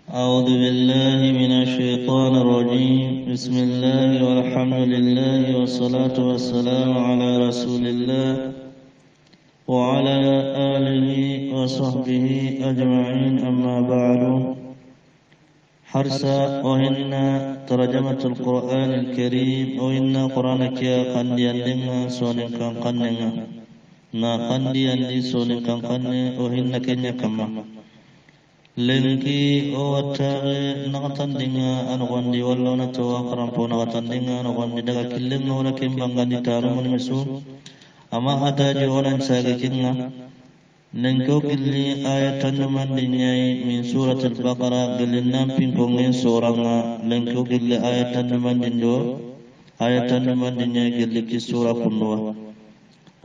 أعوذ بالله من الشيطان الرجيم. بسم الله والحمد لله والصلاة والسلام على رسول الله وعلى آله وصحبه أجمعين. أما بعد، حرصا وإن ترجمة القرآن الكريم وإن قرآنك قنديا لنا سوني كان قننا نا قنديا لي سوني كان قننا وإن كنيا كما lenki o wattare nakatandinga anogondi walla onatowa karampo nakatandinga anogondi daga killenga wona kimbangandi tarumuni misu ama hadaji wonan sage kinga lenki o gilli aya tandumandi nyai min surat al-baqara gilli nampin kongen soranga lenki o gilli aya tandumandi nyai gilli ki sura kunduwa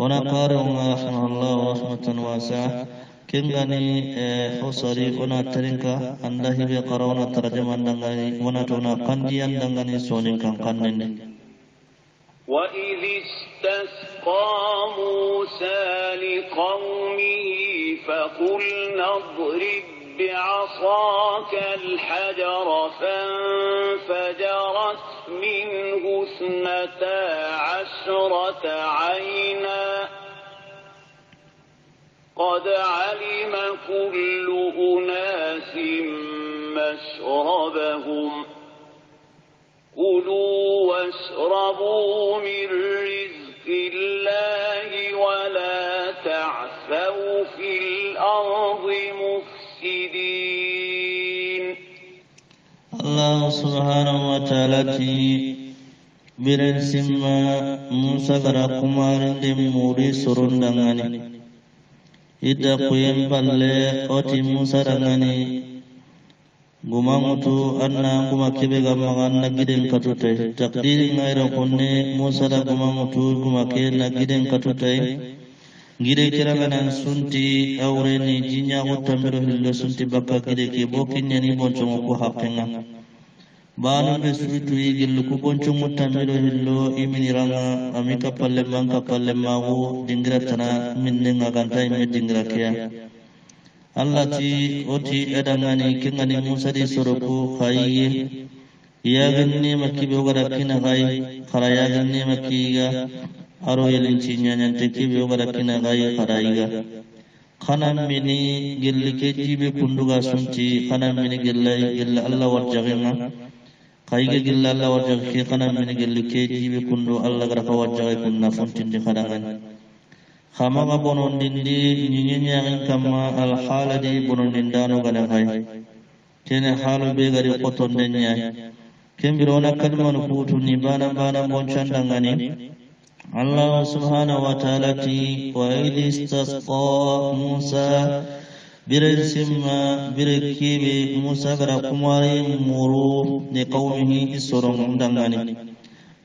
ona qari unga rahimahullah rahmatan wasi'ah kengani hosari ona tarinka anda hibe qarawna tarjama dangani wana tona qandiyan dangani sonin kan kannende wa idh istasqa Musa liqaumihi faqulna idrib bi'asaka al-hajar fanfajarat minhu 12 'ayna قد علم كل أناس مشربهم كلوا واشربوا من رزق الله ولا تعثوا في الأرض مفسدين. الله سبحانه وتعالى برسما موسى غرقمار دموري سرندغاني ida kuyem balle oti Musa dangani gumamutu anna guma kebe gamagan na giden katute takdiri ngaira konne Musa da gumamutu guma ke na giden katute gide kiraganan sunti awreni jinya utamiro hillo sunti bakka gide ke bokinnya ni boncongo ko hakenga banu be suitu yigil ku boncongo utamiro hillo iminiranga amika palle manka palle mago dingira tana minne ngaganta imme dingira kiya allati oti edangani kengani Musa di soroku khayye yaganni makibe ogara kina khay khara yaganni makiga aro yelincinya nyante kibe ogara kina khay kharaiga khana mini gelli kejibe kunduga sunti khana mini gella Allah warjagenga kayge gilla Allah wajah ki kana min gelli keji be kundu Allah gara ka wajah kunna fontinde khadangan khama ga bonon dindi nyinya ngin kama al haladi bonon dindano gana hay kene halu be gari qoton denya kembirona kalman kutu ni bana boncandangani Allah subhanahu wa ta'ala ti wa idistasqa Musa birsimma birkibi Musa gara kumari muru ni qaumihi isoron dangani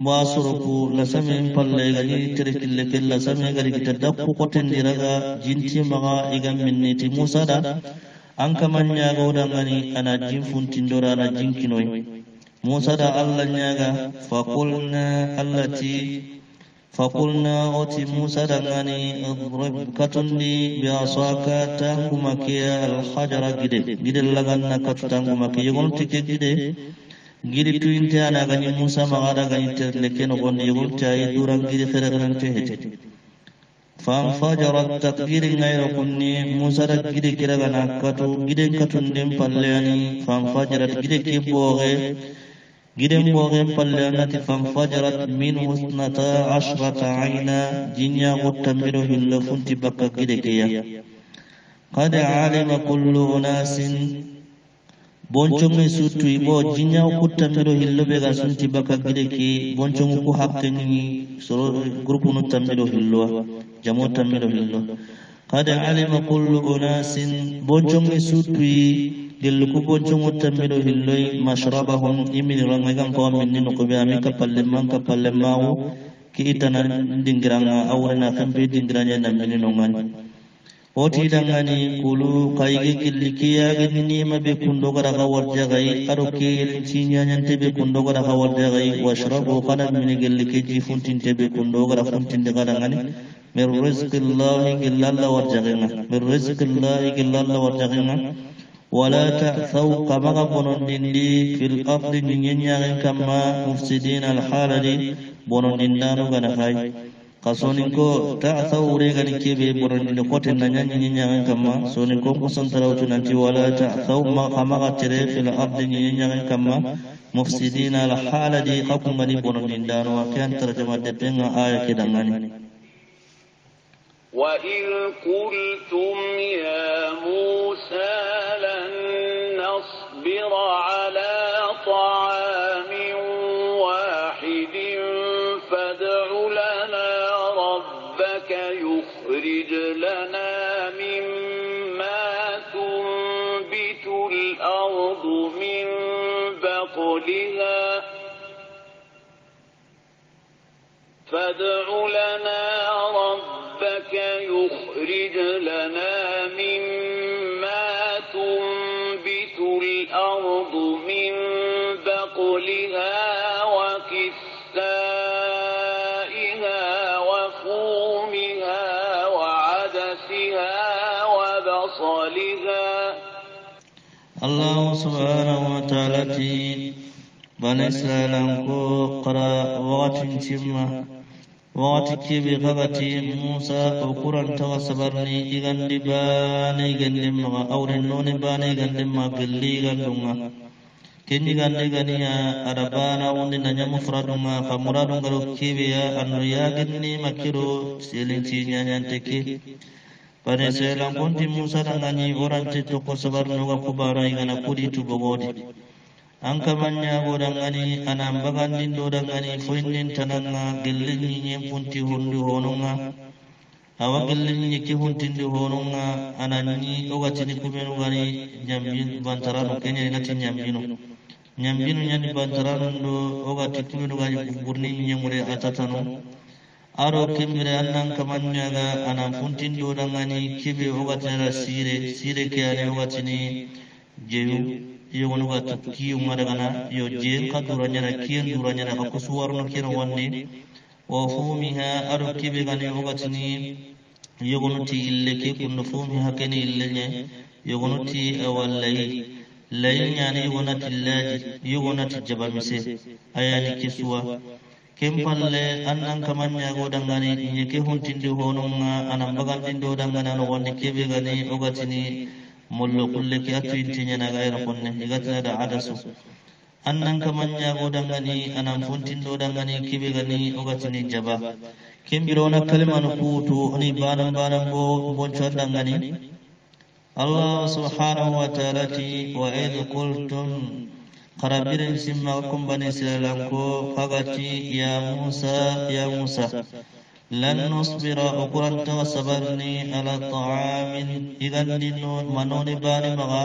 muasuruku lasame palle gani tirkille kella same gari kitadakku kotendiraga jinti maga igam minniti Musa da ankamanya gaudangani ana jinfuntindora ana jinkinoi Musa da Allah nyaga faqulna allati فقلنا أوتي موسى دعاني اضرب كتندي بعصاك تانكما كيا الحجر جد لغنا كتانكما كيا يقول تكي جد توينتي أنا غني موسى مغادا غني تلكين غني يقول تاي دوران جد خيرغنا تهت فانفجرت تقدير غير كني موسى جد كيرغنا جد كتندم بالياني فانفجرت جد كيبوغي gidem bogen pallanati fanfajarat minhu 12 ayna jinya guttamiro hillo funti bakka gide kiya qad alima kullu unasin bonchongi sutu ibo jinya guttamiro hillo be ga sunti bakka gide ki bonchongu ku hakkeni soro grupu no tamiro hillo jamo tamiro hillo qad alima kullu unasin bonchongi sutu gellu ku boncongo tammiɗo hilloy mashrabahum imini rangagan ko minni no ko be amika palle mawo ki itana dingiranga awrena kambe dingiranya namini no ngani oti dangani kulu kayge gilli kiya gini mabe kundo gara ka warja gai aro ke cinya nyante be kundo gara ka warja gai washrabu kana min gilli ke ji funtin te be kundo gara funtin de gara ngani min rizqillahi illa warja gai min rizqillahi illa warja gai ولا تعثوا كما بنون دي في الأرض نينيا كما مفسدين الحالة بنون دينانو غنخاي قصونينكو تعثوا ريغاني كيبي بنون دي قوتين نينيا كما سونينكو قصنتراو تنانتي ولا تعثوا كما غتري في الأرض نينيا كما مفسدين الحالة دي حكم غني بنون دينانو وكان ترجمة دبنا آية كده غني وإذ قلتم يا موسى لن نصبر على طعام واحد فادع لنا ربك يخرج لنا مما تنبت الأرض من بقلها يخرج لنا مما تنبت الأرض من بقلها وكسائها وفومها وعدسها وبصلها. الله سبحانه وتعالى بني إسرائيل قرأ وقت تيمة وقت كيبي غغتي موسى وقران توسبرني إغندي باني غندي مغا أورنوني باني غندي ما قلي غندونا كني غندي غنيا أربانا وندي نجا مفردنا فمراد غلو كيبيا أنو ياغني مكيرو سيلنتي نيانتكي بني إسرائيل كنت موسى نغني ورانتي تقو سبرنو وكبارا إغانا كودي تبغودي Angka manya bodangani anam bagandin dodangani foinin tananga gellinyi nyempunti hundu hononga awa gellinyi ki huntindi hononga ananyi ogatini kumenu gani nyambin bantarano kenya inati nyambinu nyani bantarano ndo ogati kumenu gani burni nyemure atatano aro kemire annan kamanya ga anam puntin dodangani kibe ogatini sire kiyane ogatini jeyu yogonu ga kiyu maragana yo jen ka duranya kiyen duranya ka kusuwarno kira wanne wa fumiha aro kibe gani ogatini yogonu ti ille ke kunno fumiha keni ille nye yogonu ti awallai lay nyani yogonu ti laji yogonu ti jabamise ayani kisuwa kempalle annan kamanya godangani nyeke huntinde hononga anam bagandindo dangana no wanne kibe gani ogatini mollo kulle ki atu intinya na gaira konne igatina da adasu annan kamanya godangani anan funtindo dangani kibe gani ogatini jaba kimbirona kalima no kutu ani banan bo boncho dangani Allah subhanahu wa ta'ala ti wa id qultum qarabirin simma bani silalanko fagati ya Musa لن نصبر أقرأت وصبرني على طعام إذن لنون منون بان مغا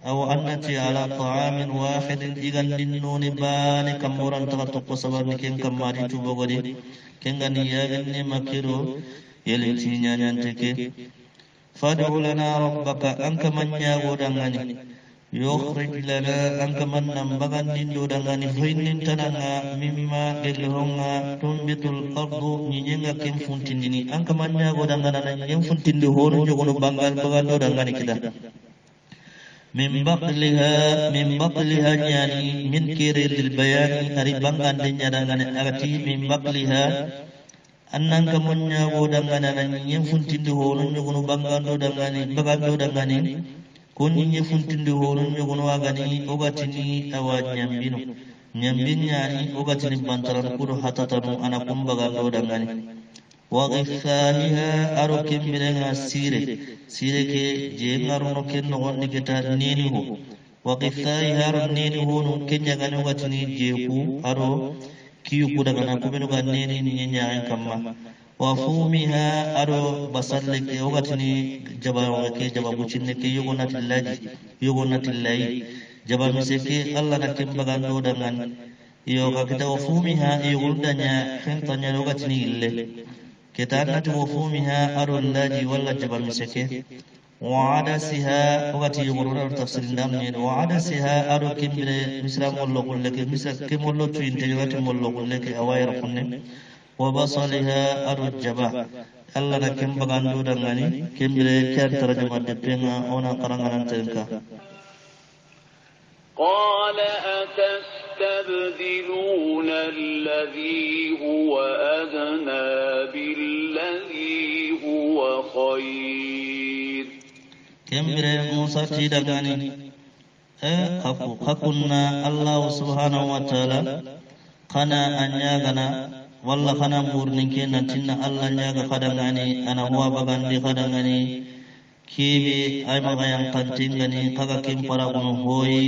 أو أنتي على طعام واحد إذن لنون بان كموران تغطق صبرني كن كماري تبغري كن غني يغني مكيرو يلنتي نانتك فادع لنا ربك أنك من يغودنني يخرج لنا أنك من نمبغن دندو دنغاني فإن تنغا مما إلهونغا تنبت الأرض نينيغا كم فنتندني أنك من يغو دنغانا نينيغ فنتندو هورو جغنو بانغال بغانو دنغاني كدا من بقلها يعني من كيري للبيان أري بانغان دنيا دنغاني أغتي من بقلها أنك من يغو دنغانا نينيغ فنتندو هورو جغنو بانغال بغانو دنغاني kunni funtinde horon yogono wagani ogatini awa nyambin yani ogatini bantaran kudo hatatanu ana kumbaga do dangani wa ghifaliha aro kemirenga sire ke je ngarono ken no wonni keta neni ho wa ghifaliha aro neni ho no kenya gani ogatini je ku aro kiyu kuda kana kumeno ga neni nyenya kamma wa fumiha aro basalle ke ogatini jaba bucinne ke yogonatillahi jaba miseke Allah na kembagando dangan yo ka kita wa fumiha yogundanya khentanya ogatini ille kita nati wa fumiha aro laji walla jaba miseke wa adasiha ogati yogorora tafsir ndamne wa adasiha aro kimbire misra mollo kulleke misake mollo tuinte yogati mollo kulleke awayra kunne وبصلها الرجبة الله نكمل بغاندو دعاني كمل كير ترجمة دبنا أنا قرانغان تلك قال أتستبدلون الذي هو أدنى بالذي هو خير كمبر موسى تيدغاني خكنا الله سبحانه وتعالى خنا أنياغنا والله خنا مورنكي نتنا الله نياغا خدغاني أنا هو بغاندي خدغاني كيبي أي مغايان قنتينغاني كاغا كيم paragun hoyi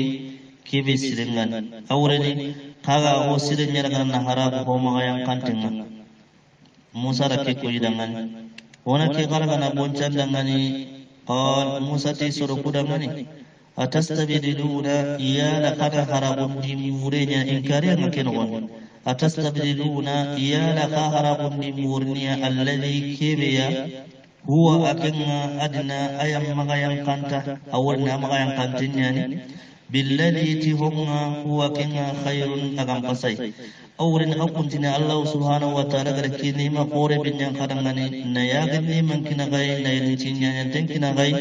kibi siringan awreni kaga o sirin nyaragan nahara ko magayan kantinga Musa rakki ko yidangan ona ke garagana boncan dangani qal Musa ti suru kudangani atastabidiluna ya la kaga harabun di murenya inkari makin gon atastabidiluna ya la kaga harabun di murniya alladhi kibiya huwa akinga adna ayam magayan kanta awrna magayan kantinya ni بالذي تهمنا هو كنا خير أقام قصي أورن أقنتنا الله سبحانه وتعالى كركيني ما قوري بنيان خدمني نياغني من كنا غاي نيرنتين ينتين كنا غاي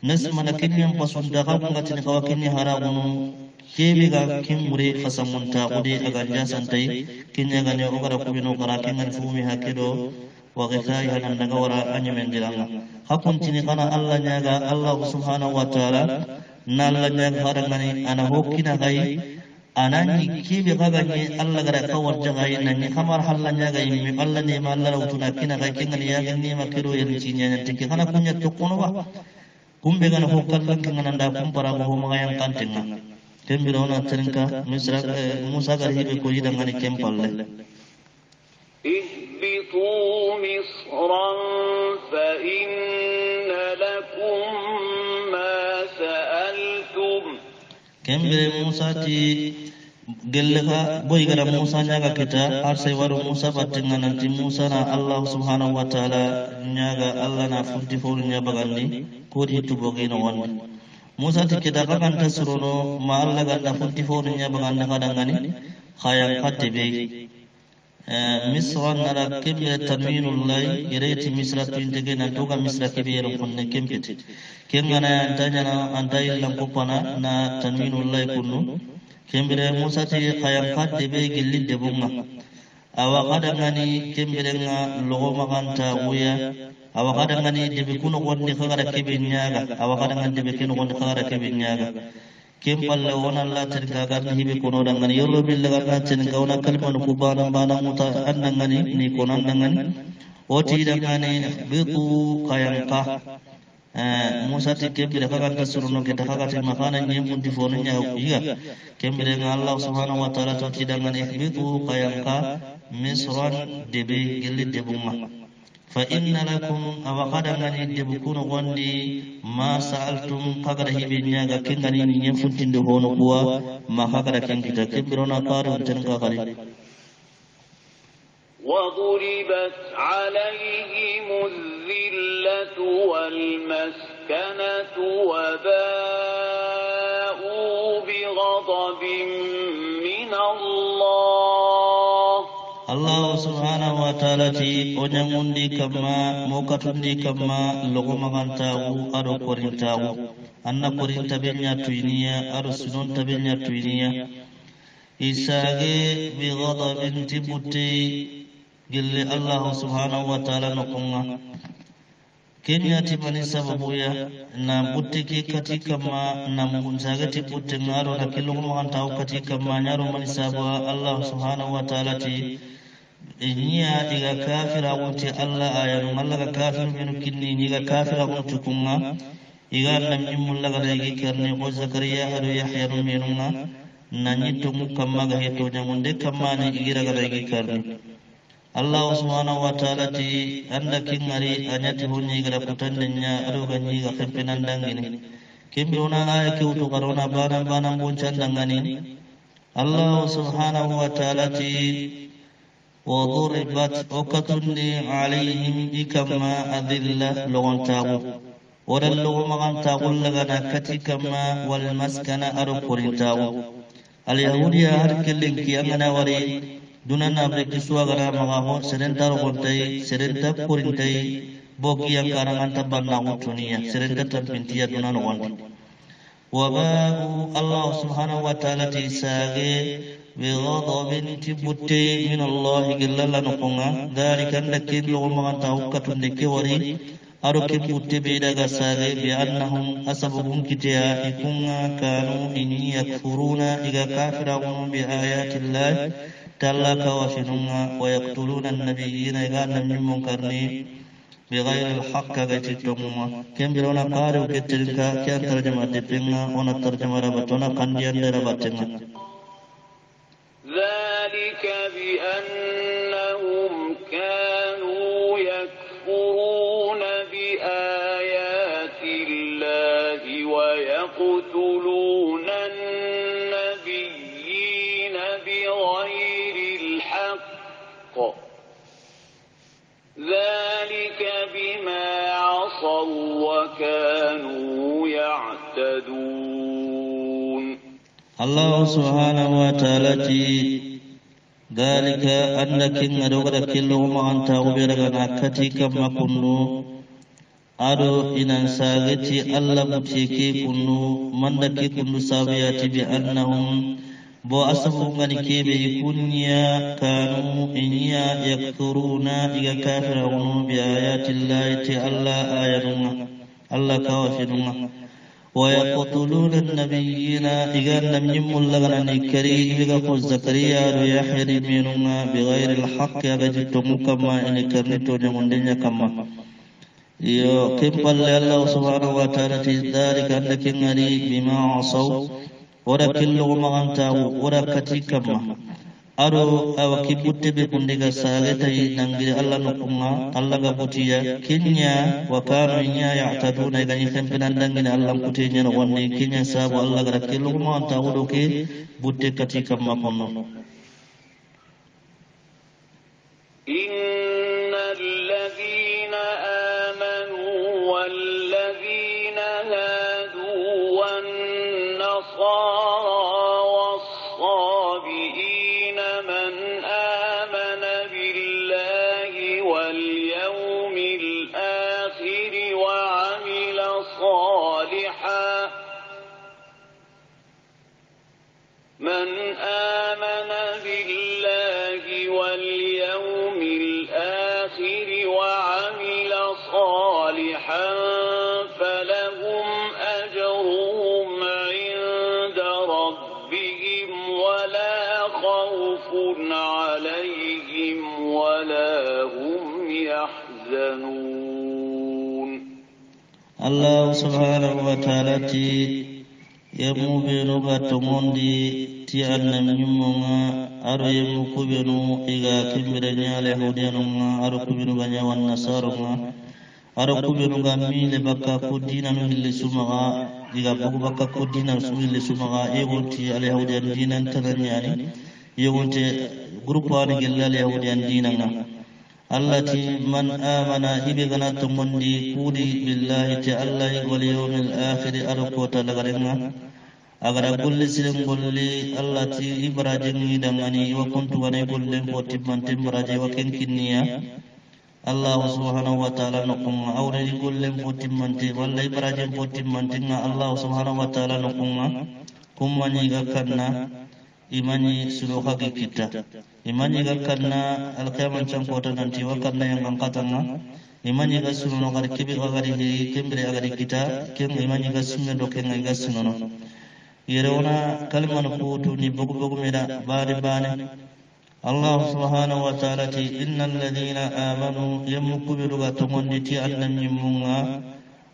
نسمنا كنيان قصون دقاق نغتني خواكيني هراغنو كيبغا كم مري خسمون تاقودي أغان جاسنتي كنيا غاني أغرى كبينو قراكين الفومي هكذا وغثائها نندغورا أني من جلانا أقنتني قنا الله نياغا الله سبحانه وتعالى nalla nyag harangani ana hokkina gai anani kibe gagani alla gara kawar jagai nani kamar halla nyaga yimi alla ne ma alla rawtuna kina gai kingal yaga ni makiro yer cinya tiki kana kunya tokkono ba kumbe gana hokkallan kinga nda kumpara ko ma yang kantenga tembiro na trinka misra musa gar hibe ko yidangani kempalle اهبطوا مصرا فإن لكم kembere Musa ti gelleha boy gara Musa nyaga kita arsay waru Musa batinga nanti Musa na Allah subhanahu wa ta'ala nyaga Allah na futti fol nya bagandi ko di tu bogino wonni Musa ti kita kan tasrono ma Allah ga futti fol nya baganda kadangani khaya khatte be misran nara kembere tanwinullah ireti misra tindege na toga misra kibero konne kembete kengana antanya antai langkupana na tanwinullah kunnu kembere Musa ti khayam khatte be gilli debunga awa kadangani kembere nga logo maganta uya awa kadangani debe kuno wonde khagara kibinyaga awa kadangani debe kuno wonde khagara kibinyaga kempalle wona Allah terga garni hibe kono dangani yorro billaga na ten gauna kalmanu kubana bana muta andangani ni konan dangani oti dangani bitu kayanka Musa ti kembere kaga kasuruno ke kaga ti makana nyem di fono nya iya kembere nga Allah subhanahu wa ta'ala to ti dangani bitu kayanka misran debe gelli debumma fa inna lakum aw qadangani debukunu gondi ma sa'altum kagara hibe nyaga kengani nyem funtinde hono kuwa ma kagara kengita kembirona karu ten kagari وضربت عليهم الذلة والمسكنة وباءوا بغضب من الله Allah subhanahu wa ta'ala ti onyangundi kama mokatundi kama logo magantagu aro korintagu anna korinta benya tuiniya aro sunon tabenya tuiniya isage bi ghadabin tibuti gille Allah subhanahu wa ta'ala nokonga kenya timani sababu ya na butti katika ma na munzage tibuti ngaro na kilogo magantagu katika ma nyaro mani sababu Allah subhanahu wa ta'ala ti inya diga kafira wonti Allah ayanu Allah ga kafir menu kinni ni ga kafira wonti kunga iga nam nyumulla ga dagi karne ko Zakariya hadu Yahya menunga nanyi tumu kamma ga heto nyamunde kamma ni igira ga dagi karne Allah subhanahu wa ta'ala ti anda kingari anyati honni ga kutandenya ado ga nyi ga kempenan dangini kembona aya ke utu karona bana boncan dangani Allah subhanahu wa ta'ala ti وضربت وكتني عليهم بكما أذلة لغن تاغو ورلغو مغان تاغو لغنا كتكما والمسكنة أرقرين تاغو اليهودية هركلين كي أغنى وري دوننا نابرك سواغنا مغاهو سرنتار غنتي سرنتاب قرنتي بوكي ينكاران تبانا غنتونية سرنتاب بنتيا دونان غنتي وباءوا الله سبحانه وتعالى تساقي بغضب تبتي من الله جل لنقنا ذلك أنك لغما توقت لكوري أركب تبيدا غساقي بأنهم أسبهم كتيا إكونا كانوا إن يكفرون إذا كافرون بآيات الله تلاك وفنونا ويقتلون النبيين إذا لم يمكرني بغير الحق غيتتمما كم بلونا قارئ كتلك كان ترجمة دبنا ونا ترجمة ربطنا قنديان ربطنا ذلك بأنهم كانوا يكفرون بآيات الله ويقتلون النبيين بغير الحق ذلك بما عصوا وكانوا يعتدون الله سبحانه وتعالى ذلك أنك ندوغر كلهم أنت وبرغنا كتي كما كنو أدو إن ساغتي ألا متيكي كنو مندكي كنو سابياتي بأنهم بو أسفو غنكي بيكونيا كانوا إنيا يكثرون إيا كافرون بآيات الله تألا آياتنا ألا كافرون ويقتلون النبيين إذا لم يمل لغنا نكري إذا قل زكريا ويحيى منهما بغير الحق أجدتم كما إن كرنتو نمندن كما يو كمبل الله سبحانه وتعالى ذلك أنك نري بما عصوا وركل لغما أنتاو وركتي كما أرو أو كبوت بكندك سالتي ننجل الله نقوما الله قبوتيا كنيا وكانوا إنيا يعتدون إذا يخنفنا ننجل الله قبوتيا نغني كنيا ساب الله ركل لغما أنتاو لكي بوت كتي كما كنو إن الذين آمنوا والذين هادوا والنصارى والصابئين من آمن بالله واليوم الآخر وعمل صالحا من آمن بالله واليوم الآخر وعمل صالحا فلهم أجرهم عند ربهم ولا خوف عليهم ولا هم يحزنون الله سبحانه وتعالى yemu benu gatomondi ti annam nyumunga aro yemu kubenu iga kimbira nyale hudianunga aro kubenu ganya wan nasarunga aro kubenu gamile baka kudina nuhille sumaga iga bugu baka kudina nuhille sumaga egonti ale hudian dinan tananyani egonti grupu ani gellale hudian dinanga allati man amana ibe gana tomondi kudi billahi ta'ala wal yawmil akhir aro kota lagarenga agara golli siren golli allati ibrajin dangani wa kuntu wana gollen poti mantem braje wa kenkinniya Allah subhanahu wa ta'ala nokum awre gollen poti mante walla ibrajin poti mantinga Allah subhanahu wa ta'ala nokum kummani gakanna imani suluha kita imani gakanna alqiyaman chankota nanti wakanna yang angkatanga imani gasuno gar kibi gari kembre agari kita kem imani gasuno dokenga gasuno yerona kalman futu ni bugu bugu meda bari bane Allah subhanahu wa ta'ala ti innal ladina amanu yamukubiru gatomondi ti annam yimunga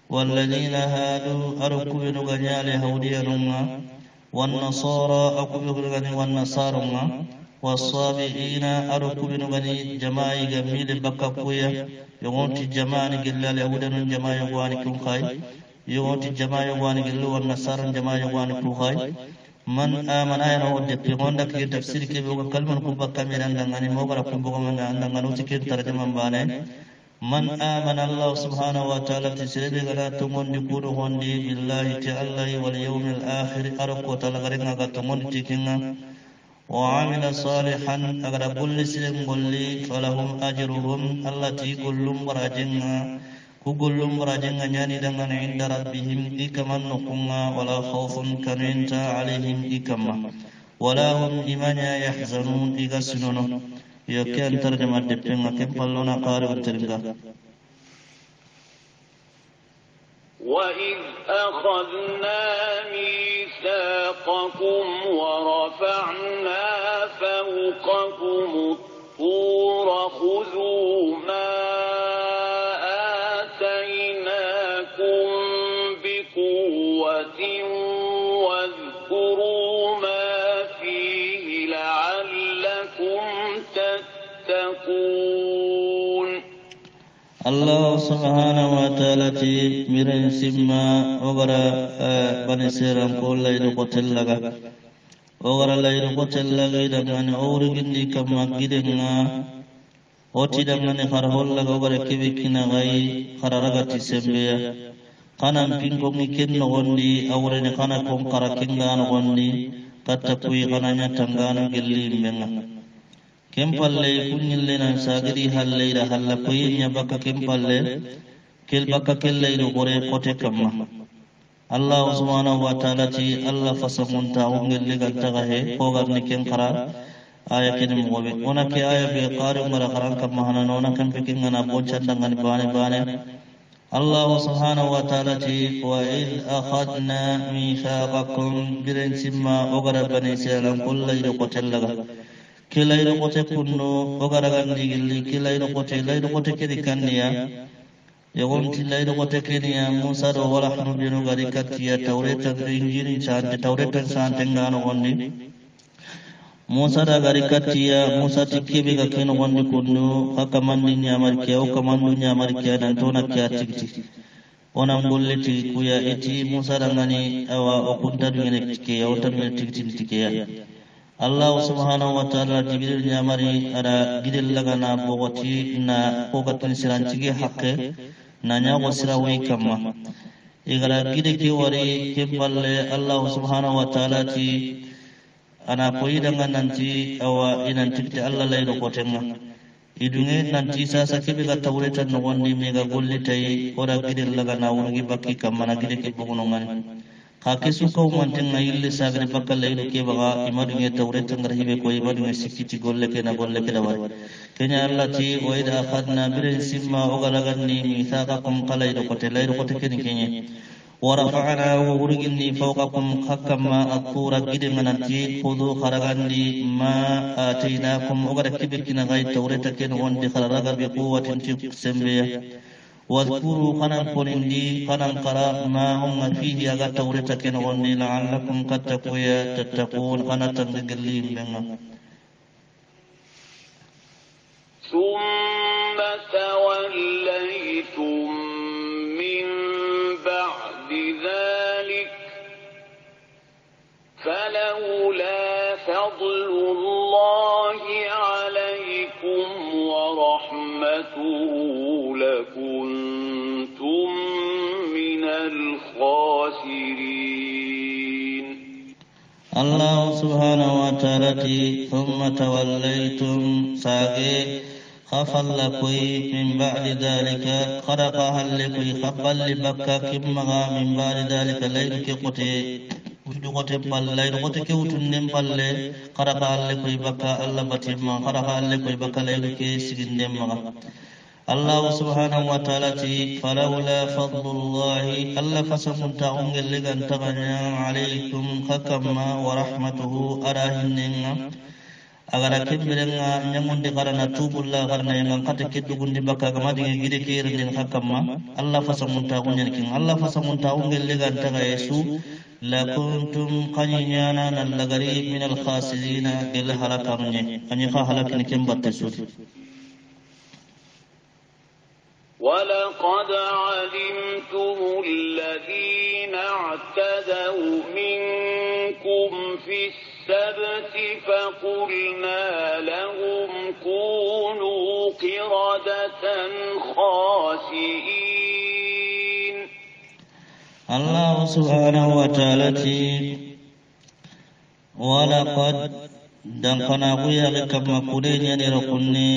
wal ladina hadu arukubiru ganyale hawdiyanunga wan nasara akubiru gani wan nasarunga والصابئين أركبن بني جماعي جميل بكاكويا يغونتي جماعي جلال يهودن جماعي يغواني كون خاي يغونتي جماعي يغواني جلو والنصارى جماعي يغواني كون خاي من آمن آينا ودك يغوندك يتفسير كيف يغو كلمة كوبا كاميرا عندنا موغرا كوبا من عندنا نوتكين ترجمة بانه من آمن الله سبحانه وتعالى تسرب غلا تمون نقول هوندي بالله تعالى واليوم الآخر أركو تلغرنا غتمون تكينا وعمل صالحا أغرب كل سلم قل فلهم أجرهم التي كلهم براجنا kugullum rajenga nyani dangan inda rabbihim ikaman nukunga wala khawfun kanenta alaihim ikamma wala hum imanya yahzanun igasunono yoke antarjama deppenga kempallona qari utteringa وَإِذْ أَخَذْنَا مِيثَاقَكُمْ وَرَفَعْنَا فَوْقَكُمُ الطُّورَ خُذُوا مَا آتَيْنَاكُمْ بِقُوَّةٍ وَاذْكُرُوا مَا فِيهِ لَعَلَّكُمْ تَتَّقُونَ Allah subhanahu wa ta'ala ti miren simma ogara bani seran ko laydu qotellaga ogara laydu qotellaga idangani awrigindi kamma gidenga oti dangani harhollaga ogara kebikina gai hararagati sembeya kanan pinkongi ken nogondi awrene kana kon kara kenga nogondi katta kuyi kananya tangana gelli imbenga kempalle kunyille nan sagiri halle da halla koyinya baka kempalle kel baka kellaydo gore kote kamma Allah subhanahu wa ta'ala ti Allah fasamunta ungelle gantaga he ko garni ken khara aya ken mobe ona ke aya be qaru mara kharan kamma hanan ona kan pekin ngana boncanda ngani bane Allah subhanahu wa ta'ala ti wa id akhadna mithaqakum birin simma ogara bani salam kullaydo kotellaga kilayno kote kunno ogaragandi gilli kilayno kote kedi kanniya yagonti layno kote keniya Musa do wala hanu binu gari kattiya tawreta injiri chante tawreta sante ngano gondi Musa da gari kattiya Musa tikkibi ga keno gondi kunno hakamandi nyamar kiya o kamandu nyamar kiya dan tona kiya tikti onan golleti kuya eti Musa da ngani awa okunta ngene kiya o tamne tikti tikiya Allah subhanahu wa ta'ala Jibril nyamari ada gidel laga na bogoti na kogatin siranchige hakke na nyago sirawi kamma igara gide ke wari keballe Allah subhanahu wa ta'ala ti ana koyi dangan nanti awa inan tikti Allah laydo kotenga idunge nanti sasa kebe ga tawreta no wonni mega gollitai ora gidel laga na wongi bakki kamma na gide ke bogonongan kake suka umanten ngayille sagane bakal laydo ke baga imadu nge tawreta ngarhibe ko imadu nge sikiti golle ke dawar kenya Allah ti wa ida akhadna birin simma ogalaganni mithaqakum qalaydo kote laydo kote ken kenya wa rafa'na wa urginni fawqakum hakama at-tura gidin nanti khudu kharaganni ma atainakum ogara kibirkina gay tawreta ken wondi kharaga bi quwwatin sembeya واذكروا قنن قنندي قنن قرا ما هم فيه أغا تورتا كنغني لعلكم قد تتقون قنن تنقلين لنا ثم توليتم من بعد ذلك فلولا فضل الله عليكم ورحمته لكنتم من الخاسرين الله سبحانه وتعالى ثم توليتم ساقي خفل لكي من بعد ذلك خرقها لكي خبل لبكا كمغا من بعد ذلك ليلك قتي udugote balle udugote ke utunnen balle kharaqa alle koy baka alla batimma kharaqa alle koy baka lelu ke siginde maga Allah subhanahu wa ta'ala ti falawla fadlullahi alla fasamunta ungelle gantaganya alaykum hakamma wa rahmatuhu arahinna agara kemberenga nyamunde karana tubulla karana yang kate kedugundi baka gamadi gide kirnden hakamma Allah fasamunta unyankin Allah fasamunta ungelle gantaga yesu لكنتم قنيانا نلغري من الخاسرين إلى هلكرني أني خالكني كم بتسود ولقد علمتم الذين اعتدوا منكم في السبت فقلنا لهم كونوا قردة خاسئين Allah subhanahu wa ta'ala ti walaqad dan kana buya kama kudenya ni rakunni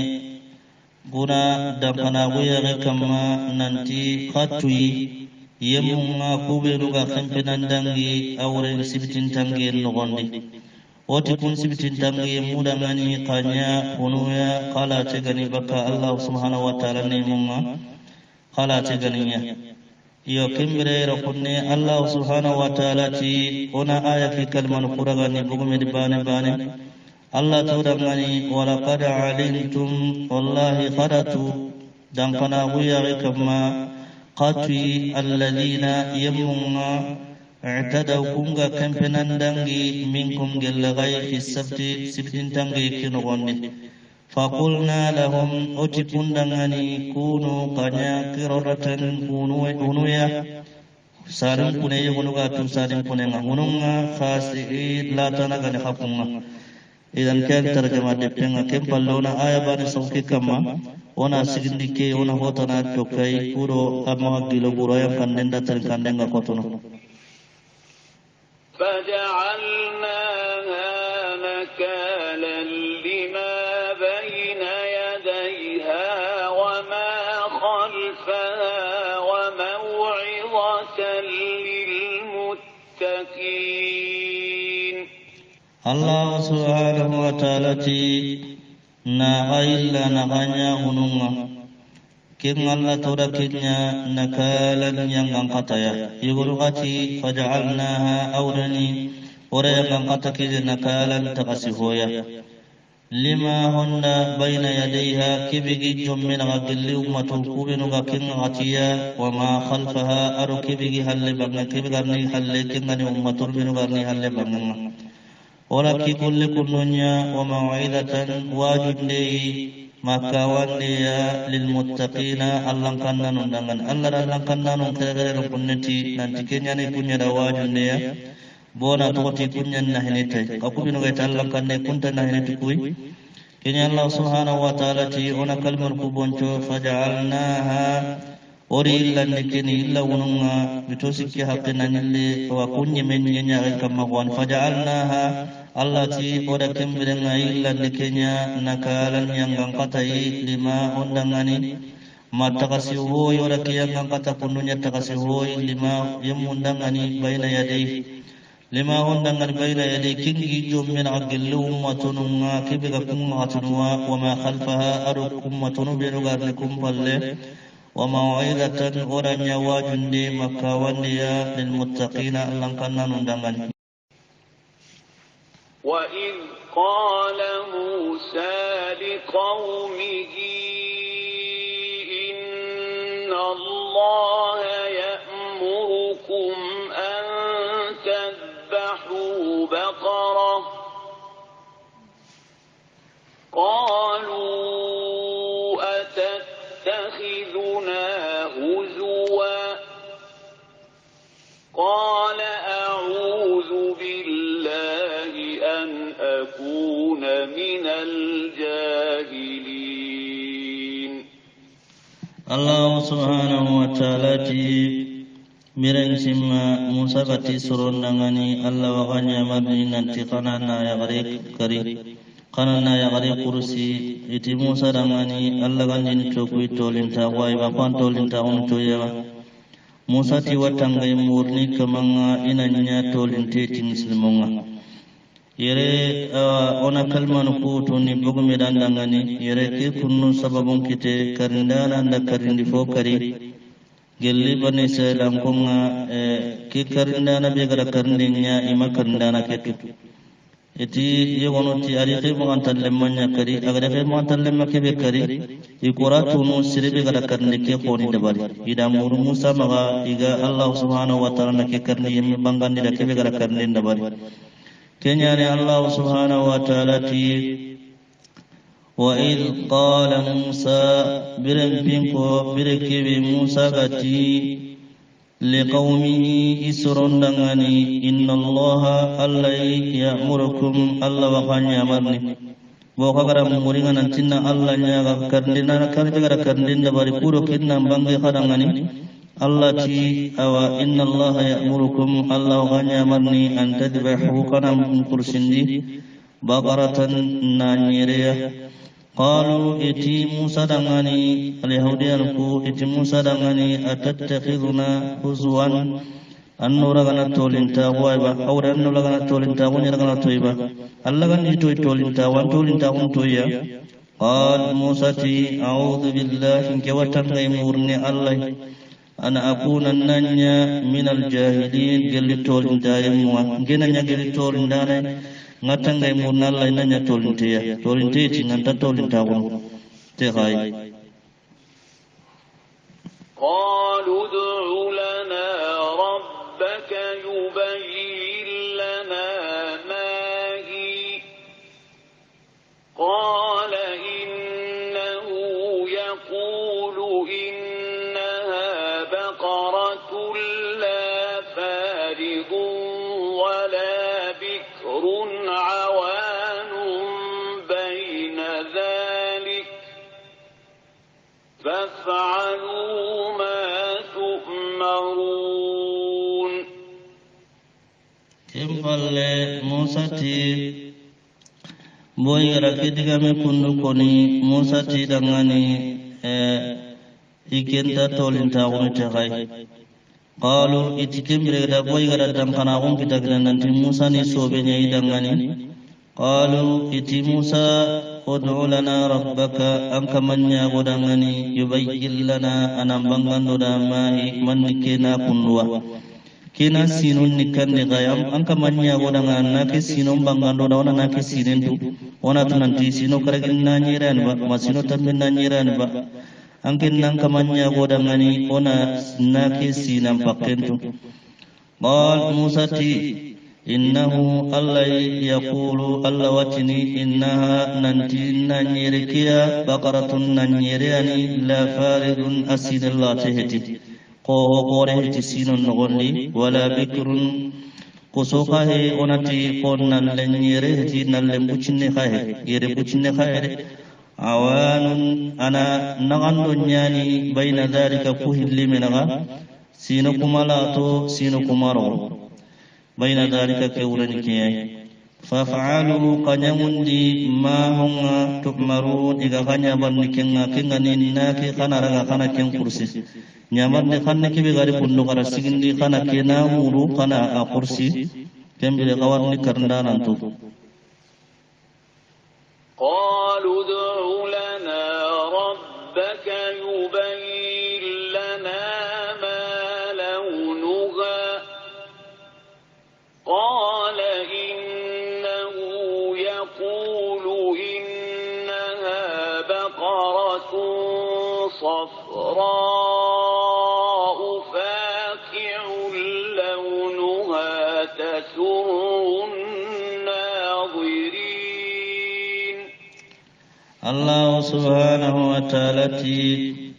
guna dankana goya kama nanti khatui yemunga kubenu ga kempenandangi awren sibitin tangi nogondi oti kun sibitin tangi mudangani kanya hunuya qala tegani baka Allah subhanahu wa ta'ala ne munga qala teganiya iyo kimbere rakunne Allah subhanahu wa ta'ala ti ona aya ki kalman quragani bugume bane Allah tudangani walaqad alimtum wallahi qadatu dankana goya kama qatwi alladhina yamunga i'tadaw kunga kampenandangi minkum gellagay fi sabti sibtintangi kinogonni faqulna lahum otipundangani kunu kanya qiraratan unuya sarin kuneye gunuga tum sarin kunenga hununga khasi la tanagani hakunga idan kan tarjama depenga kempallona aya bani sauki kama ona sigindike ona hotana tokai puro amma gilo buraya kandenda terkandenga kotono فجعلناها نكالا لما بين يديها وما خلفها وموعظة للمتقين الله سبحانه وتعالى na ayilla na hanya hununga kin Allah turakinya nakalan yang angkataya yugurugati faja'alnaha awrani ora yang angkataki nakalan takasihoya lima honda baina yadayha kibigi jommin agilli ummatul kubinu kin atiya wa ma khalfaha aru kibigi halle banga kibigarni halle kingani ummatul binu garni halle banga ora ki kulli kunnunya wa mau'izatan wajudni makawanniya lil muttaqina allan kannan undangan allan kannan kare kunnati nanti kenya ne kunya da wajudniya bona toti kunya nahinete akubino ga allan kanne kunta nahinete kuy kenya Allah subhanahu wa ta'ala ti ona kalmar kuboncho faja'alnaha ori illan nikini illa ununga bitosiki haqqina nille wa kunni men nyanya kama wan faja'alnaha Allah ti oda kembirenga illan nikenya nakalan yang ngangkatai lima undangani matakasi hoi ora kiyang ngangkata kununya takasi hoi lima yemundangani baina yadai lima undangani baina yadai kingi jommen agillu ummatununga kibiga kummatunwa wa ma khalfaha aru ummatunu benugarni kumpalle وموعظة أرنيا واجندي مكاونيا للمتقين ألنقنا نندغن وإذ قال موسى لقومه إن الله يأمركم أن تذبحوا بقرة قالوا أتتخذنا هزوا قال أعوذ بالله أن أكون من الجاهلين الله سبحانه وتعالى miren simma Musa gati suron nangani Allah wakanya marni nanti kanana ya gari kursi iti Musa dangani Allah ganjin cokui tolinta wai bapan tolinta unto ya Musa ti watangai murni kamanga inanya tolinte tin silmonga yere ona kalman ku to ni bogumi dandangani yere ke kunnu sababun kite karindana nda karindi fokari gelli bani selam kunga ke karindana be gara karindinya ima karindana ketu eti yegonoti ari ke mo antalle manya kari agada ke mo antalle makke be kari ikora tunu sirbe gara karindi ke khoni dabari ida muru Musa maga iga Allah subhanahu wa ta'ala ke karni yemi bangandi da ke be gara karindi dabari kenya ne Allah subhanahu wa ta'ala ti وإذ قال موسى برمبينكو بركب موسى غتي لقومه إسرون دغني إن الله الله يأمركم الله وقان يأمرني وقغر موريغا نتنا الله نياغا كرندنا كرندنا كرندنا باري پورو كدنا بانغي خدغني الله تي أو إن الله يأمركم الله وقان يأمرني أن تذبحوا كنا من كرسندي بقرة نانيريا قالوا إتي موسى دغني اليهوديان كو إتي موسى دغني أتتخذنا هزوا أنو رغنا تولين تاغوائبا أو أنو رغنا تولين تاغوني رغنا تويبا اللغن يتوي تولين تاغوان تولين تاغون تويا قال موسى تي أعوذ بالله إنك وتنغي مورني الله أنا أكون النانيا من الجاهلين قل تولين تايموا جنانيا قل تولين داني ngatangay murna Allah nanya tolinte nganta tolinta won te khay qalu ud'u lana rabbaka yubayyin lana ma hi qala innahu yaqulu innaha baqaratun la faridun wala bikrun عوان بين ذلك فافعلوا ما تؤمرون كم قال موسى تي بوي ركيدك مكن كوني موسى تي دغاني إكنتا تولين تاغون تغاي قالوا اتكم رغدا بوي غدا دم خناغون كتاغنا ننتي موسى ني سوبني دغاني قالوا اتي موسى ادع لنا ربك انك من يغدغني يبين لنا انا بانغان دا ماهي من كنا كنوا كنا سينون نكن غيام انك من يغدغنا نك سينون بانغان دا wana nak sinendu wana tunanti sino karagina nyiran ba masino tamina nyiran ba angkin nang kamanya godangani ona naki sinam pakentu qal musa ti innahu allah yaqulu allah watini innaha nanti nanyirikia baqaratun nanyiriani la faridun asidallah tehti qore heti sinon nogonni wala bikrun kusukahe onati qonnan lenyire heti nalle bucinne khahe yere bucinne khahe awanun ana nagando nyani baina dhalika kuhilli menaga sino kumalato sino kumaro baina dhalika kewrani kiyai fafa'alu qanyamundi ma hunga tu'marun iga kanya banni kenga ni naki kana raga kana ken kursi nyamarne kanne kibe gari pundu kara sigindi kana kena muru kana a kursi kembile kawarni karnda nantu قالوا ادع لنا ربك يبين لنا ما لونها قال إنه يقول إنها بقرة صفراء فاقع لونها تسر Allah subhanahu wa ta'ala ti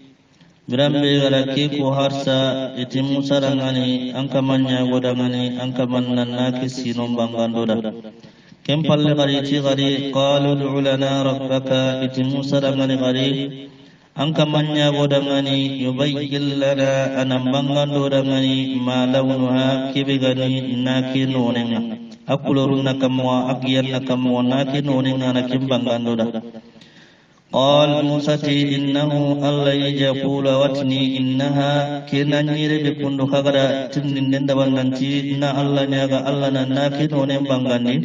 birambe galaki ko harsa iti Musa dangani anka manya godangani anka mannanaki sinon bangandoda kem palle gari ti gari qalu ud'u lana rabbaka iti Musa dangani gari anka manya godangani yubayyin lana anam bangandoda ngani ma lawnuha kibigani naki nonenga akulorunna kamwa agiyanna kamwa naki nonenga nakim bangandoda قال موسى إنه الله يقول واتني إنها كنا نيري بكندو خغرا تنين دبان ننتي إن الله نيغا الله نناكي نونين بانغاني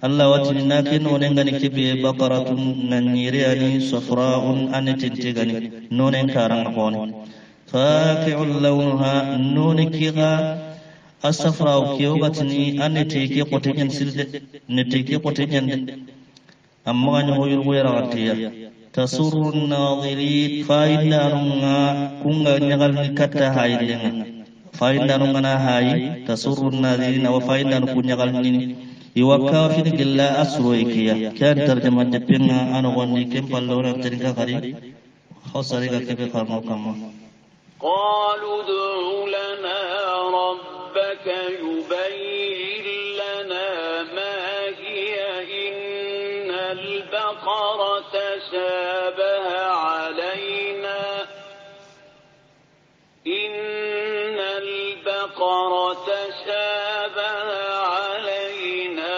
الله واتني ناكي نونين غني كبي بقرة ننيري أني صفراء أني تنتغني نونين كاران قوني فاكع لونها نوني كيغا الصفراء كيوغتني أني تيكي قوتين سلد نتيكي قوتين أما أنه يلغير غتيا تسر الناظرين فايدارنا كونغا نغال نكتا هايلنا فايدارنا هاي تسر الناظرين وفايدار كونغا نغال يوكا في الجلا أسرويكيا كان ترجمة جبنا أنا غني كم باللون تريكا خري خسريكا كيف خرمو كما قالوا ادع لنا ربك يبين لنا ما هي إن البقرة شابه علينا إن البقرة شابه علينا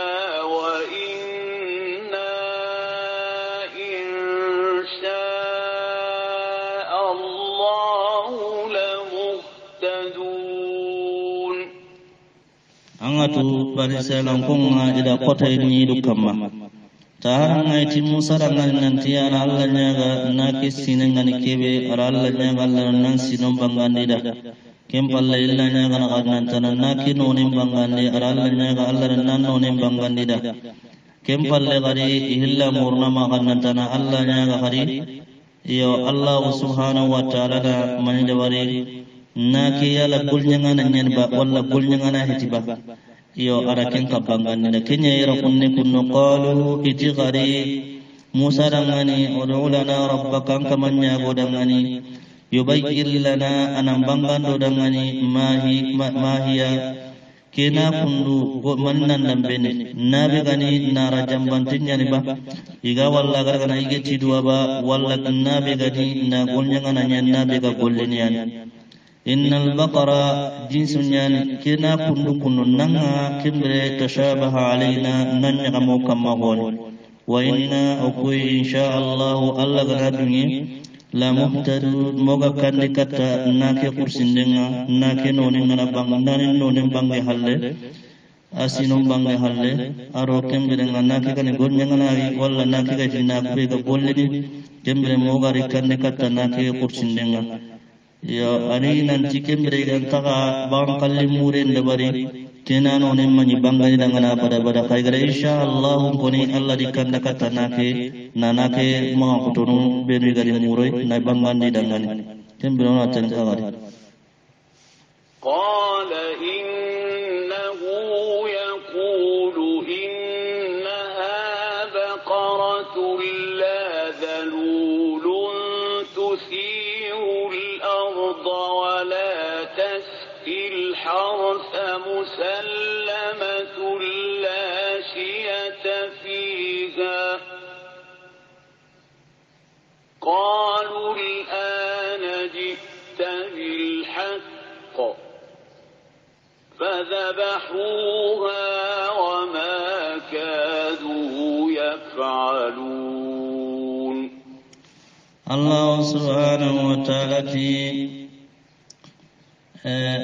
وإنا إن angatu bani Israel konga ida kota ini du kamma taharang aiti Musa dangan nanti ana Allah nyaga naki sinengani kebe ara Allah nyaga Allah nan sinom bangandida kem palla illa nyaga na kadnan tanan naki nonim bangandi ara Allah nyaga Allah nan nonim bangandida kem palle gari ihilla murna ma kadnan tanan Allah nyaga gari yo Allah subhanahu wa ta'ala da mani dawari naki yala gulnyangana nyenba walla gulnyangana hitiba iyo arakin kabangani na kenya ira kunne kunno qalu itigari Musa dangani ud'u lana rabbaka kamanya godangani yubayyin lana anambangando dangani mahiya kena kundu mannan dambene nabi gani nara jambantinya ni ba iga walla gargana ige tidwa ba walla nabi gani na golnyanga nanya nabi ga gollenian innal baqara jinsun yani kena kundu kunnu nanga kimre tashabaha alaina nanya kamo kamahon wa inna akui insya Allah Allah gadungi la muhtadun moga kandi kata nake kursindenga nake nonin ngana banganin nonin bangai halle asinum bangai halle aro kembere ngana nake kane gonya ngana walla nake ga jinna ko ga golleni kembere moga rikande kata nake kursindenga ya ani nan kembere ga taga bang kalli muren dabari kena nonin mani bangai dangana pada kai gara insya Allah koni Allah dikanda kata nake nanake mo kutunu benu gari muroi na bangandi dangani kembere na tan kagari qala innahu yaqulu innaha baqaratun la dhalulun tuthiru al-ardha wa la tasqi al-hartha musallamatun la shiyata fiha قالوا الآن جئت بالحق فذبحوها وما كادوا يفعلون الله سبحانه وتعالى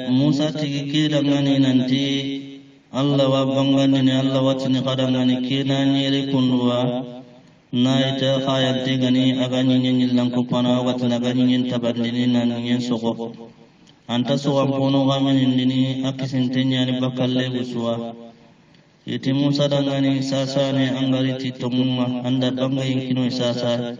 موسى تكيل غني ننتي الله وبنغني الله واتني قدغني كينا نيري كنوا naita khayante gani agani nyilan ko pana watna gani nyin tabandini nan nyin soko anta so ampono gamin ndini akisentenya ni bakalle buswa yiti Musa dangani sasa ne angari titomuma anda banga yinkino sasa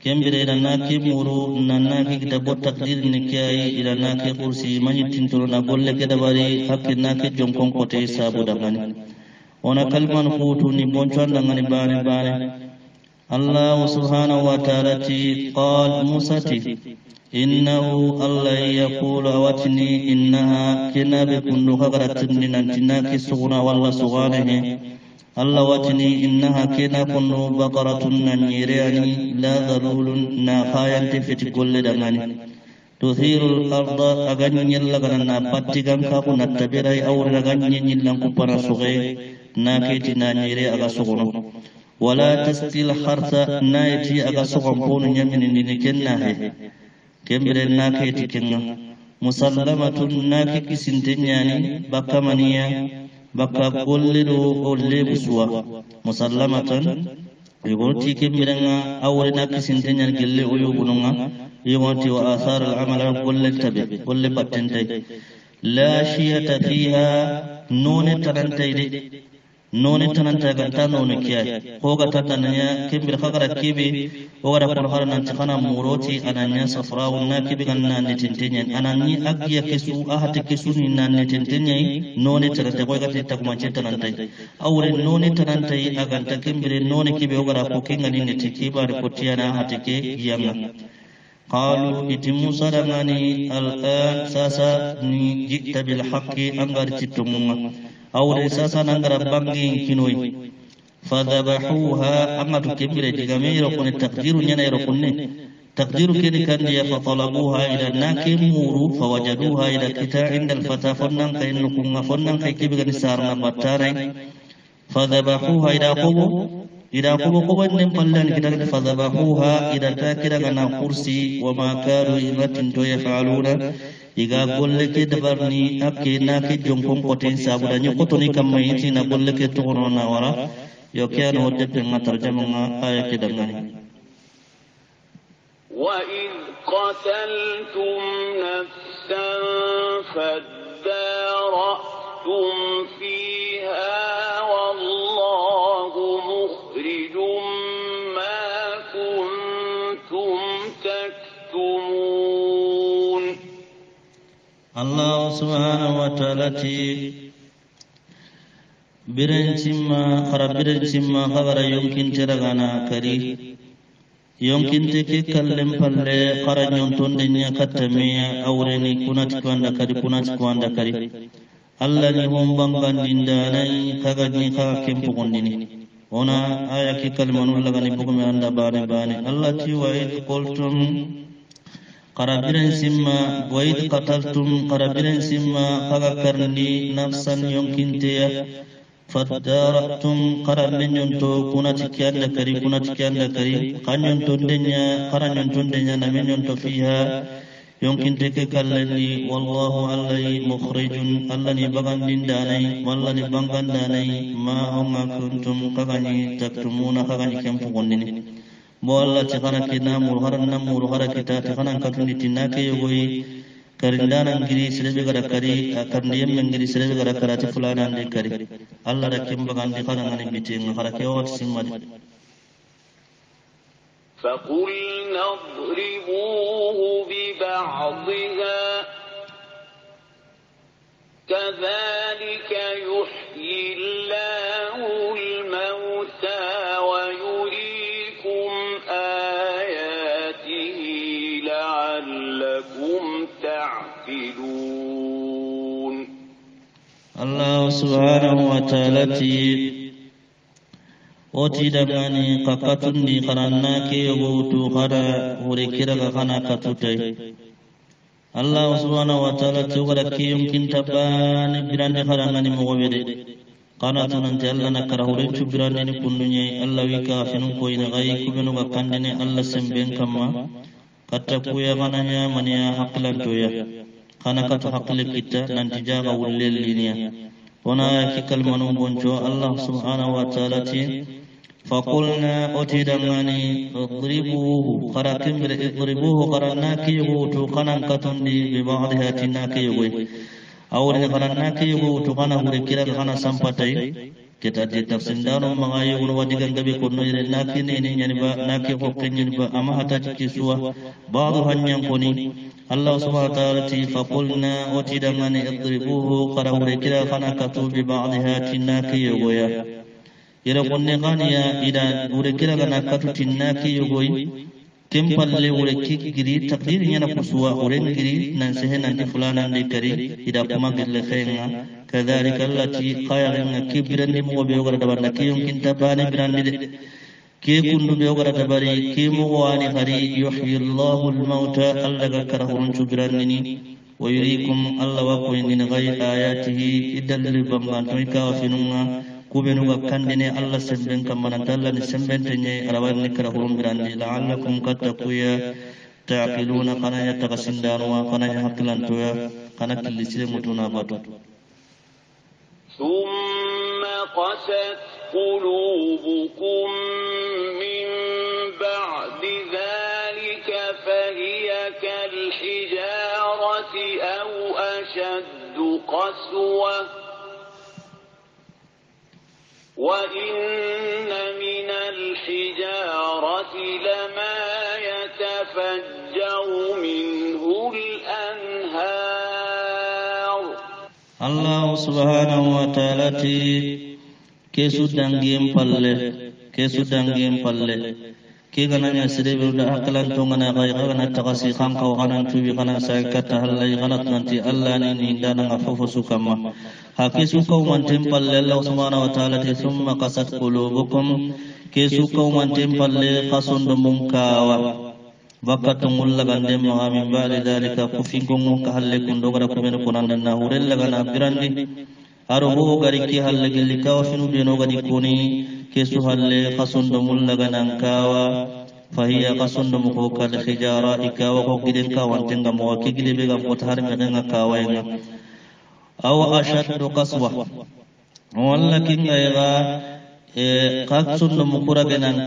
kembere dana ki muru nanna ki kitabot takdir ne kiyai ila na ki kursi mani tintoro na golle ke dabari hakina ki jonkon kote sabu dangani ona kalman futu ni bonchon dangani bane Allah subhanahu wa ta'ala qal Musa innahu Allah yaqulu awatni innaha kina bikundu khagaratni nantina kisuna walla suganahe Allah watni innaha kina kunnu baqaratun nanirani la dhalulun na khayanti fiti golle dangani tuthirul arda aganni lagana pattigan ka kunat tabirai awra aganni nyillan kupara sugai na ketina nire aga sugono wala tasqil harsa naiti aga sogomponu nyamin ni kennahe kembere naketi kenna musallamatun naki kisintenyani bakamaniya baka golledo olle buswa musallamatan yugoti kemberenga awre nakisintenyan gelle oyugununga yugoti wa athar al-amal golle tabe golle patente la shiyata fiha none tarantayde noni tananta ganta noni kiyai ko ga tananya kibir khagara kibi o gara kon khara nan tikana muroti ananya safrawu na kibi ganna ne tintenyen anani agiya kesu ahate kesu ni nan ne tintenyen noni taranta ko ga takuma tananta awre noni tananta aganta kibir noni kibi o gara ko kinga ni ne tikiba ko tiana hatike yanga qalu iti Musa dangani al-an sasa ni jikta bil haqqi angar cittumunga awre sasa nangara bangi kinoi fadhabahuha amatu kibire digamiro kun taqdiru nyana iro kunne taqdiru kidi kan dia fatalabuha ila nakimuru fawajaduha ila kita indal fata fonnan kain kunga fonnan kai kibigan sarna batarai fadhabahuha ila qubu ida kubo ko wonne pallan kidan fadhabahuha ida takira kana kursi wa ma kanu imatin to yafaluna iga golle ke dabarni akke na ke jonkon koten sabuda ni kotoni kammayiti na golle ke to na wara yo kiyano hodde pe ngatarjama aya ke dangani wa id qataltum nafsan fadara'tum fiha wallahu mukhrijum ma kuntum taktumun. Allah subhanahu wa ta'ala ti birencimma khabara yonkin teragana kari yonkin teke kallem palle khara nyontonde nya katamiya awreni kunati kwanda kari Allah ni hombang dindanai kaga ni kaga kempo gondini ona aya ki kalmanul lagani bugume anda bane Allah ti wa id qultum qarabiran simma wa id qataltum qarabiran simma kaga karni nafsan yonkinteya fadara'tum qarannin yonto kunati kyanda kari kanyon tondenya qaranyon tondenya namen yonto fiha yonkin teke kallani wallahu allai mukhrijun allani bagandin danai wallani bangandanai ma huma kuntum kagani taktumuna kagani kempu gonnini bo Allah tikana kinamul haranamul harakita tikana katuni tinake yogoyi karindanan giri sirebe gara kari karndiyem ngiri sirebe gara karati fulana ande kari Allah rakim bagandi kana ngani bitin harake wat simmadi فقلنا اضربوه ببعضها كذلك يحيي الله الموتى ويريكم آياته لعلكم تعقلون. الله سبحانه وتعالى oti dangani kakatundi karanna ke yogotu khara hurikira kana katutai Allah subhanahu wa ta'ala tugara ke yumkin tabani birande kharangani mogobede kana tunante Allah nakara hurenchu birande ni kundunye Allah wika finun ko ina gai kubenu ga kandene Allah semben kamma katta kuya kananya mania haqlan toya kana katu haqle kita nanti jaga wullel linia ona kikal manum bonjo Allah subhanahu wa ta'ala ti فقلنا أتدمني اضربوه قرأكمل اضربوه قرأناك يغوتو قنن كتندي ببعضها تناك يغوي أولي قرأناك يغوتو قنن وركلا قنن سمبتي kita di tafsir dalam mengayu wadigan gabi kono ire naki ni nyaniba naki hokken nyaniba ama hata kiswa ba'du hanyang koni Allah subhanahu wa ta'ala ti faqulna utidamani idribuhu qarawre kira kana katubi ba'daha tinaki yogoya ira konne ganiya ida ure kira kana katu tinaki yogoyi kempalle ure kigiri takdir nyana kuswa ure ngiri nan sehena di fulana ndi kari ida kuma gille khenga kadhalika allati qayarin kibran di mo be ogara dabarna ki yumkin tabani birandi de ke kundu be ogara dabari ke mo wani hari yuhyi Allahu al-mauta allaga karahun chubirani wa yuriikum Allah wa ko indin ghayr ayatihi idallil bamban toika finunga kubenu ga kandene Allah semben kamana dalla ni semben tenye arawan ni karahun birandi la'allakum tattaquya ta'qiluna kana ya taqasindanu wa kana ya haqilan toya kana kilisire mutuna batu ثم قست قلوبكم من بعد ذلك فهي كالحجارة أو أشد قسوة وإن من الحجارة لما يتفجر منه الأنهار. Allah subhanahu wa ta'ala ti kesu dangiem palle ke gananya sirebe da akalan to ngana gai kana takasi kan ka kana tubi kana sai kata halai kana nanti Allah ni dana ngafufu sukama hakisu ka mantim palle Allah subhanahu wa ta'ala ti summa qasat qulubukum kesu ka mantim palle qasundu munkawa Bakatungul lagande min ba'di dhalika kufingungu ka halle kundo gara kumenu kunandanna hurel lagana birandi aro ho gari ki halle gilli ka finu beno gadi kuni kesu halle qasundo mullaga nankawa fahiya qasundo muko kal khijara ikawa ko giden kawan tenga mo kigile be gam ot har menga kawayenga aw ashaddu qaswa walla kinga ega qasundo mukura genan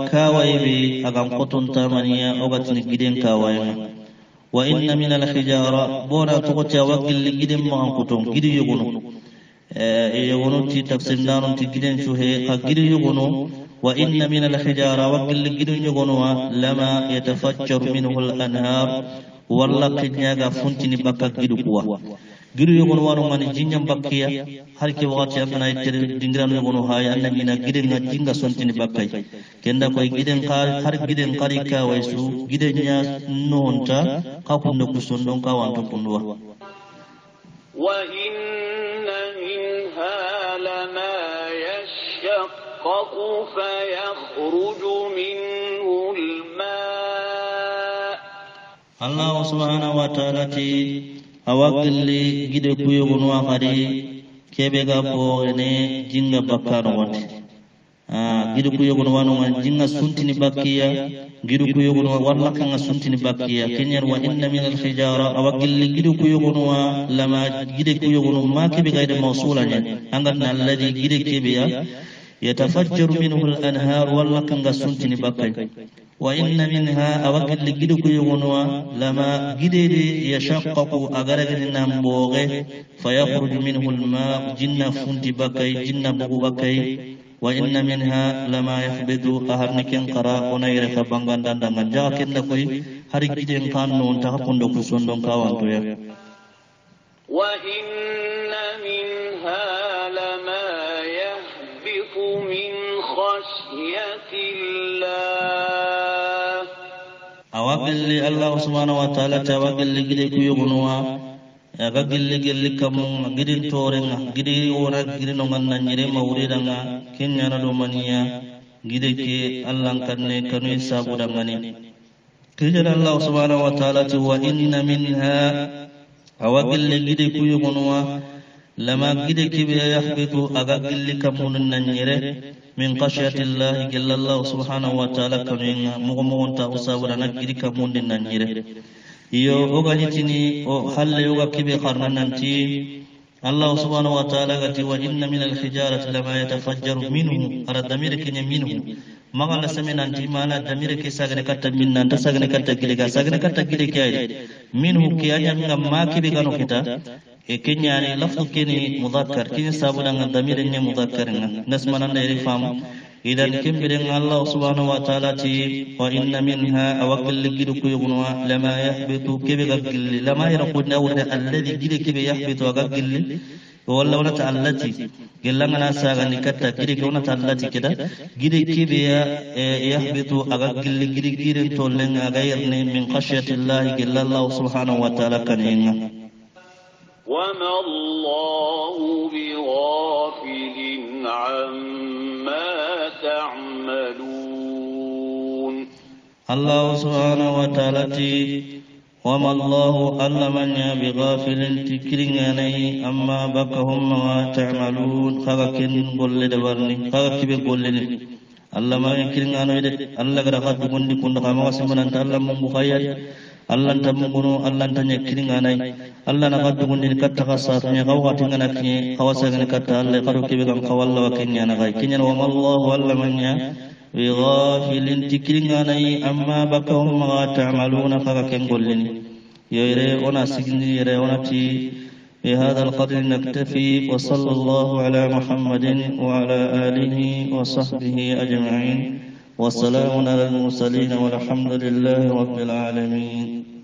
kawaibi agam qotun tamaniya ogatni giden kawayenga wa inna min al khijara bona to ta wakil giden mo qotun gidi yugono yugono ti tafsir nanun ti giden shuhe ka gidi yugono وإن من الحجارة وكل جدن يغنوا لما يتفجر منه الأنهار والله قنياغا فنتني بكا جدو قوة جدو يغنوا من جنجم بكيا هركي وغاتي أمنا يتر دنگران يغنوا هاي أن من جدن جنجا سنتني بكاي كندا كوي جدن قال هر جدن قريكا ويسو جدن نونتا قاكم نكسون دونكا وانتم كنوا وإن منها لما فيخرج منه الماء الله سبحانه وتعالى awakil li gide kuyogun wa khari kebe ga po ene jinga bakkano wati gide kuyogun wa no jinga suntini bakkiya gide kuyogun wa walla kanga suntini bakkiya kenyer wa inna min al hijara awakil li gide kuyogun wa lama gide kuyogun ma kebe ga de mawsulanya angan alladhi gide kebe ya يتفجر منه الأنهار والله كان سنتني بكاي وإن منها أوكل لجدك يغنوا لما جدي يشقق أغرقنا مبوغه فيخرج منه الماء جنة فنت بكاي جنة بغو بكاي وإن منها لما يحبط أهرنك قراء ونير فبنغان دندان جاكن لكي هرق جدين كانون تحقن دكو سندون كاوانتو يا وإن منها لما من خشية الله أوكل الله سبحانه وتعالى توكل لجلك يغنوا أوكل لجلك كم جرين تورنا جري ورا جرين عنا نيرة مورينا كن يانا دومانيا جريك الله كنّي كنّي سابودا غني كجل الله سبحانه وتعالى وإن منها أوكل لجلك يغنوا لما جدك يحبط أغاقل لكمون النيرة من قشية الله جل الله سبحانه وتعالى كمين مغمون تأصابنا جدك مون النيرة يو أغانيتني حل يوغا كبه قرنا ننتي الله سبحانه وتعالى قال وإن من الحجارة لما يتفجر منه على الدمير كن منه magala semen anti mana damire ke sagane katta minna anta sagane katta gile kay minhu kiyanya ngam maki be gano kita e kenyani lafzu kini mudhakkar kini sabuna ngam damire nya mudhakkar ngam nasmana ndere fam idan kimbere Allah subhanahu wa ta'ala ti wa inna minha awakil gidu kuyugwa lama yahbitu kebe gagil lama yarqudna wa alladhi gide kebe yahbitu gagil wala wana ta'allati gelanga na saga ni katta gide ke wana ta'allati kida gide kebe yahbitu agagil gide gide tollen agayerne min khashyati Allah illa Allah subhanahu wa ta'ala kaninga وما الله بغافل عما تعملون الله سبحانه وتعالى وما الله ألا من بغافل تكريني أما بكهم ما تعملون خاكين قل دبرني خاكي بقولني الله ما يكريني الله قد قد كنت قام واسمنا أنت الله من بخير Allah tamugunu Allah tanya kiringanai Allah na kaddu gundi katta kasatnya kawati nganakni kawasagani katta Allah karu kibegam kawalla wa kenya nagai kenya wa mallahu alla manya bi ghafilin tikringanai amma bakahum ma ta'maluna fakaken gollini yere ona signi yere ona ti بهذا القدر نكتفي وصلى الله على محمد وعلى آله وصحبه أجمعين والسلام على المرسلين والحمد لله رب العالمين.